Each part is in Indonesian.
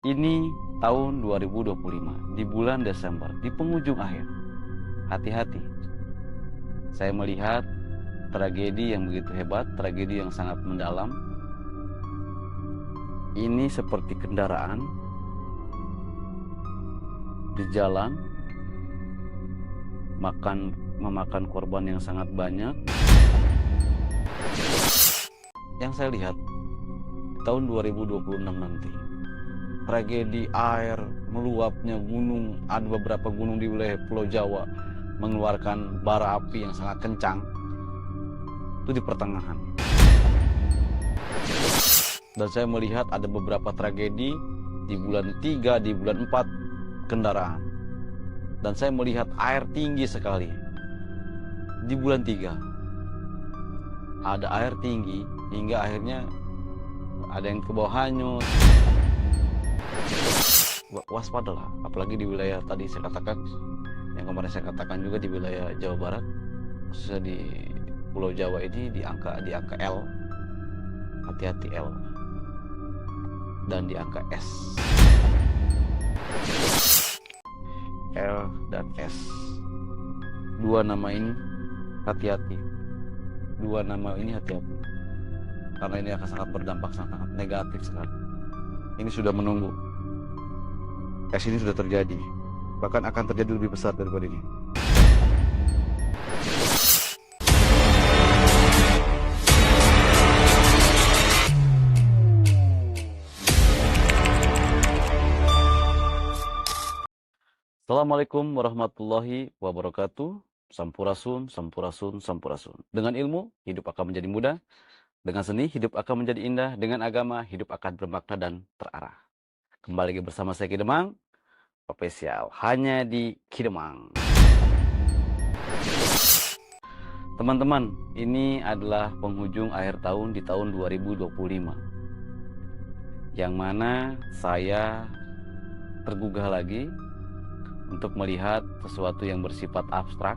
Ini tahun 2025, di bulan Desember, di penghujung akhir. Hati-hati. Saya melihat tragedi yang begitu hebat, tragedi yang sangat mendalam. Ini seperti kendaraan di jalan, memakan korban yang sangat banyak. Yang saya lihat, di tahun 2026 nanti, tragedi air, meluapnya gunung, ada beberapa gunung di wilayah Pulau Jawa mengeluarkan bara api yang sangat kencang, itu di pertengahan. Dan saya melihat ada beberapa tragedi di bulan 3, di bulan 4 kendaraan. Dan saya melihat air tinggi sekali. Di bulan 3 ada air tinggi hingga akhirnya ada yang ke bawah hanyut. Waspadalah, apalagi di wilayah tadi saya katakan, yang kemarin saya katakan juga di wilayah Jawa Barat, khususnya di Pulau Jawa ini di angka L, hati-hati L, dan di angka S, L dan S. Dua nama ini hati-hati, karena ini akan sangat berdampak sangat negatif sekali. Ini sudah menunggu. S ini sudah terjadi, bahkan akan terjadi lebih besar daripada ini. Assalamualaikum warahmatullahi wabarakatuh. Sampurasun, sampurasun, sampurasun. Dengan ilmu, hidup akan menjadi mudah. Dengan seni, hidup akan menjadi indah. Dengan agama, hidup akan bermakna dan terarah. Kembali lagi bersama saya Kidemang, spesial hanya di Kidemang. Teman-teman, ini adalah penghujung akhir tahun di tahun 2025. Yang mana saya tergugah lagi untuk melihat sesuatu yang bersifat abstrak,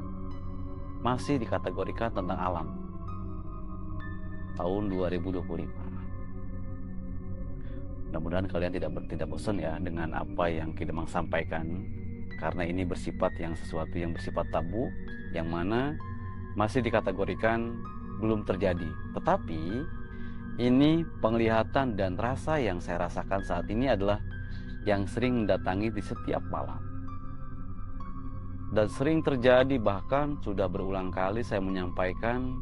masih dikategorikan tentang alam. Tahun 2025. Mudah-mudahan kalian tidak bosan ya dengan apa yang Kidemang sampaikan, karena ini bersifat yang sesuatu yang bersifat tabu, yang mana masih dikategorikan belum terjadi. Tetapi ini penglihatan dan rasa yang saya rasakan saat ini adalah yang sering mendatangi di setiap malam. Dan sering terjadi, bahkan sudah berulang kali saya menyampaikan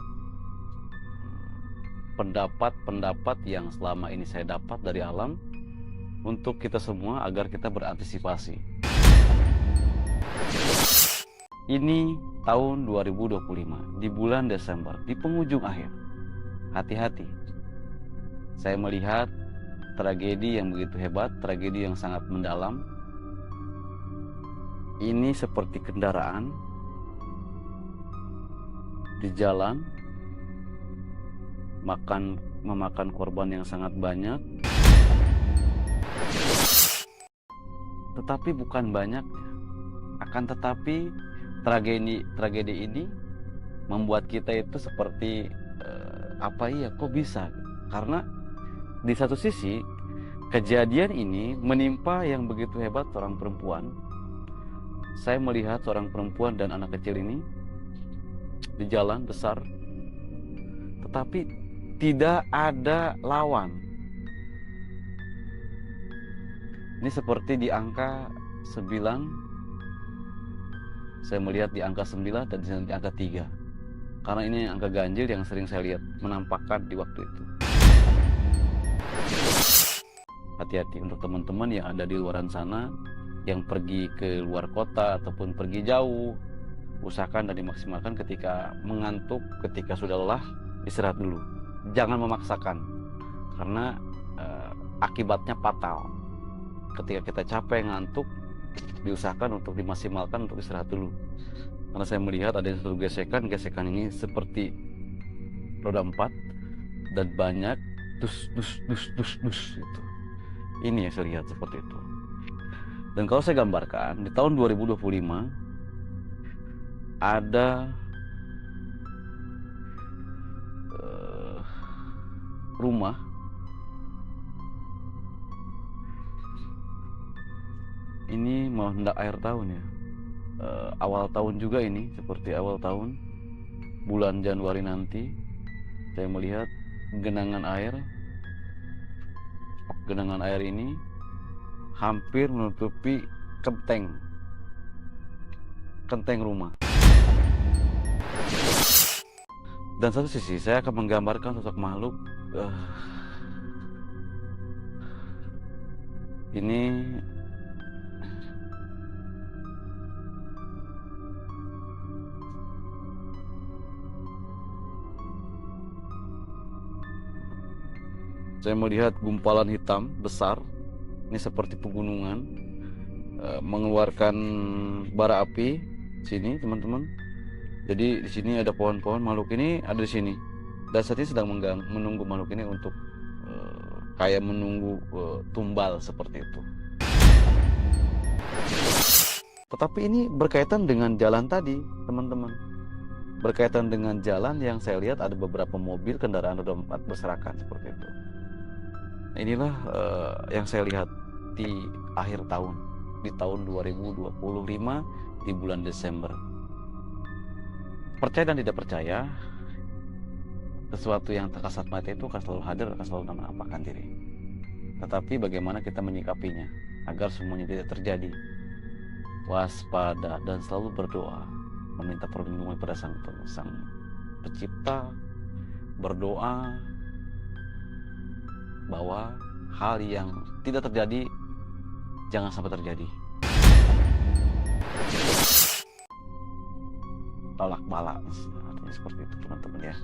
pendapat-pendapat yang selama ini saya dapat dari alam untuk kita semua agar kita berantisipasi. Ini tahun 2025, di bulan Desember, di penghujung akhir. Hati-hati. Saya melihat tragedi yang begitu hebat, tragedi yang sangat mendalam. Ini seperti kendaraan di jalan, memakan korban yang sangat banyak. Tetapi bukan banyaknya. Akan tetapi tragedi ini membuat kita itu seperti apa ya, kok bisa? Karena di satu sisi kejadian ini menimpa yang begitu hebat seorang perempuan. Saya melihat seorang perempuan dan anak kecil ini di jalan besar, tetapi tidak ada lawan. Ini seperti di angka 9. Saya melihat di angka 9 dan di angka 3. Karena ini angka ganjil yang sering saya lihat menampakkan di waktu itu. Hati-hati untuk teman-teman yang ada di luaran sana, yang pergi ke luar kota ataupun pergi jauh, usahakan dan dimaksimalkan ketika mengantuk, ketika sudah lelah, istirahat dulu. Jangan memaksakan, karena akibatnya fatal. Ketika kita capek, ngantuk, diusahakan untuk dimaksimalkan untuk istirahat dulu. Karena saya melihat ada satu gesekan ini seperti roda 4 dan banyak dus gitu. Ini yang saya lihat seperti itu. Dan kalau saya gambarkan di tahun 2025 ada rumah Ini mau hendak akhir tahun ya. Awal tahun juga ini, seperti awal tahun, bulan Januari nanti, saya melihat genangan air. Genangan air ini hampir menutupi kenteng rumah. Dan satu sisi saya akan menggambarkan sosok makhluk ini saya melihat gumpalan hitam besar, ini seperti pegunungan, mengeluarkan bara api sini teman-teman. Jadi di sini ada pohon-pohon, makhluk ini ada di sini. Dan saat ini sedang menunggu makhluk ini untuk kayak menunggu tumbal seperti itu. Tetapi ini berkaitan dengan jalan tadi teman-teman. Berkaitan dengan jalan yang saya lihat ada beberapa mobil kendaraan roda 4 berserakan seperti itu. Inilah yang saya lihat di akhir tahun, di tahun 2025 di bulan Desember. Percaya dan tidak percaya, sesuatu yang tak kasat mata itu akan selalu hadir, akan selalu menampakkan diri. Tetapi bagaimana kita menyikapinya agar semuanya tidak terjadi? Waspada dan selalu berdoa, meminta perlindungan pada Sang Pencipta, berdoa bahwa hal yang tidak terjadi jangan sampai terjadi. Tolak bala, artinya seperti itu teman-teman ya.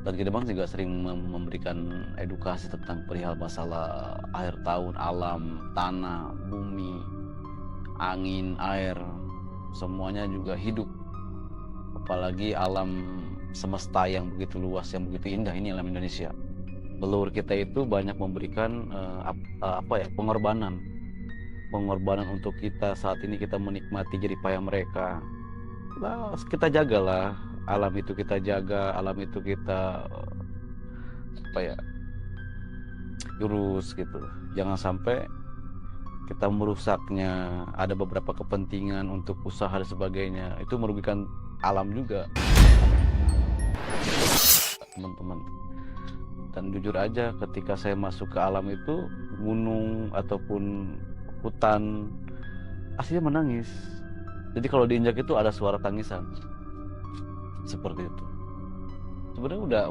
Dan kita bang juga sering memberikan edukasi tentang perihal masalah akhir tahun, alam, tanah, bumi, angin, air, semuanya juga hidup. Apalagi alam semesta yang begitu luas, yang begitu indah, ini alam Indonesia. Leluhur kita itu banyak memberikan pengorbanan untuk kita saat ini kita menikmati jerih payah mereka. Nah, kita jagalah alam itu, kita jaga alam itu, kita urus gitu. Jangan sampai kita merusaknya. Ada beberapa kepentingan untuk usaha dan sebagainya, itu merugikan alam juga teman-teman. Dan jujur aja, ketika saya masuk ke alam itu, gunung ataupun hutan, aslinya menangis. Jadi kalau diinjak itu ada suara tangisan seperti itu. Sebenarnya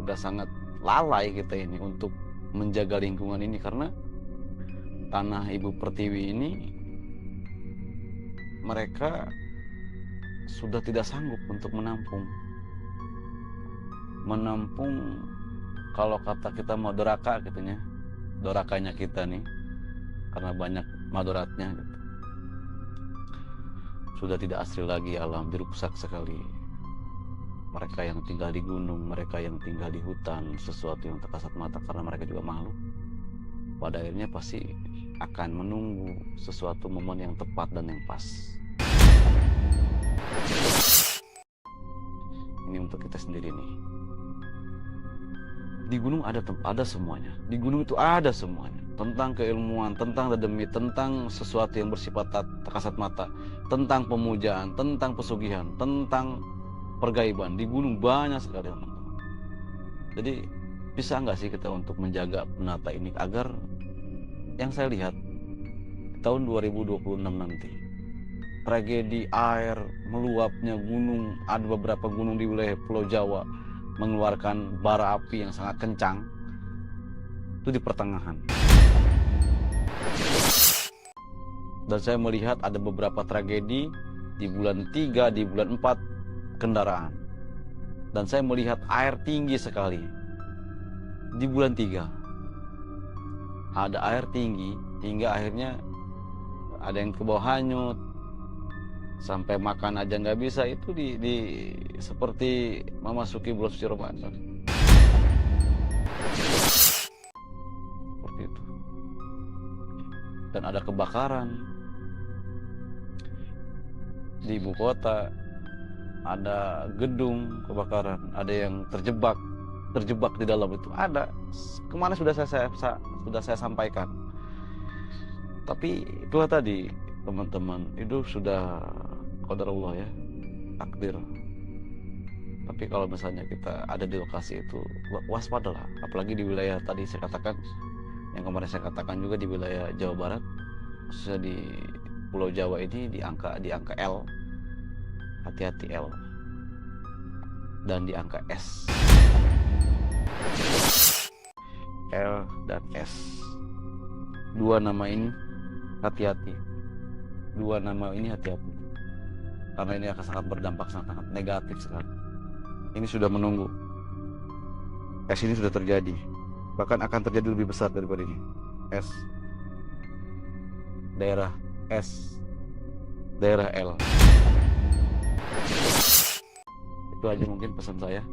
udah sangat lalai kita ini untuk menjaga lingkungan ini, karena tanah Ibu Pertiwi ini mereka sudah tidak sanggup untuk menampung kalau kata kita mau doraka gitu ya, dorakanya kita nih, karena banyak madoratnya gitu. Sudah tidak asri lagi alam, dirusak sekali. Mereka yang tinggal di gunung, mereka yang tinggal di hutan, sesuatu yang tak kasat mata, karena mereka juga makhluk, pada akhirnya pasti akan menunggu sesuatu momen yang tepat dan yang pas. Ini untuk kita sendiri nih. Di gunung ada semuanya. Di gunung itu ada semuanya. Tentang keilmuan, tentang dedemi, tentang sesuatu yang bersifat tak kasat mata, tentang pemujaan, tentang pesugihan, tentang pergaiban. Di gunung banyak sekali teman-teman. Jadi bisa nggak sih kita untuk menjaga penata ini agar yang saya lihat tahun 2026 nanti, tragedi air meluapnya gunung, ada beberapa gunung di wilayah Pulau Jawa mengeluarkan bara api yang sangat kencang, itu di pertengahan. Dan saya melihat ada beberapa tragedi di bulan 3, di bulan 4 kendaraan. Dan saya melihat air tinggi sekali di bulan 3. Ada air tinggi hingga akhirnya ada yang ke bawah hanyut, sampai makan aja nggak bisa. Itu di seperti memasuki bulan suci Ramadan seperti itu. Dan ada kebakaran di ibu kota, ada gedung kebakaran, ada yang terjebak terjebak di dalam itu. Ada. Kemana sudah saya sampaikan. Tapi itulah tadi teman-teman, itu sudah qadarullah ya, takdir. Tapi kalau misalnya kita ada di lokasi itu, waspadalah. Apalagi di wilayah tadi saya katakan, yang kemarin saya katakan juga di wilayah Jawa Barat, khususnya di Pulau Jawa ini di angka L, hati-hati L, dan di angka S, L dan S. Dua nama ini hati-hati, karena ini akan sangat berdampak sangat negatif sekali. Ini sudah menunggu, S ini sudah terjadi, bahkan akan terjadi lebih besar daripada ini. S, daerah S, daerah L. Itu aja mungkin pesan saya,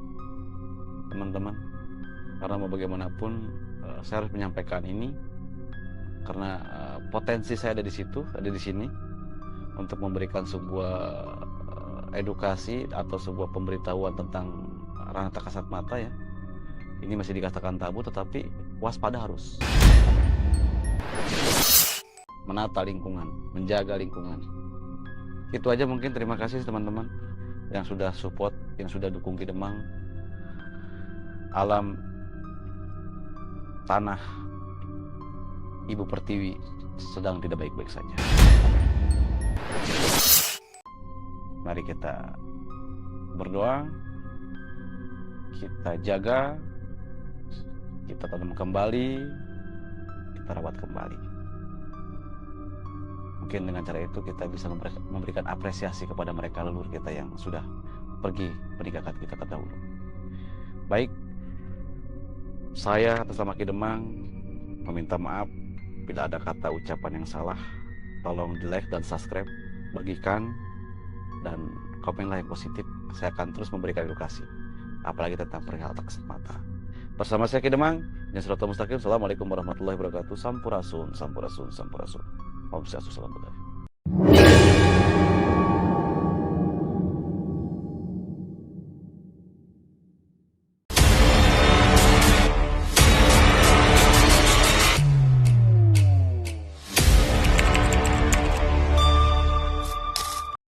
teman-teman, karena mau bagaimanapun saya harus menyampaikan ini karena potensi saya ada di situ, ada di sini untuk memberikan sebuah edukasi atau sebuah pemberitahuan tentang ranah tak kasat mata ya. Ini masih dikatakan tabu, tetapi waspada harus. Menata lingkungan, menjaga lingkungan. Itu aja mungkin. Terima kasih teman-teman yang sudah support, yang sudah dukung Ki Demang. Alam tanah Ibu Pertiwi sedang tidak baik-baik saja. Mari kita berdoa, kita jaga, kita tanam kembali, kita rawat kembali. Mungkin dengan cara itu kita bisa memberikan apresiasi kepada mereka leluhur kita yang sudah pergi meninggalkan kita terdahulu. Baik, saya atas nama Ki Demang meminta maaf bila ada kata ucapan yang salah. Tolong di like dan subscribe, bagikan, dan komenlah yang positif. Saya akan terus memberikan edukasi, apalagi tentang perihal tak kasat mata. Bersama saya Ki Demang, yang Siratal Mustaqim. Assalamualaikum warahmatullahi wabarakatuh. Sampurasun, sampurasun, sampurasun. Om Swastiastu, salam budaya.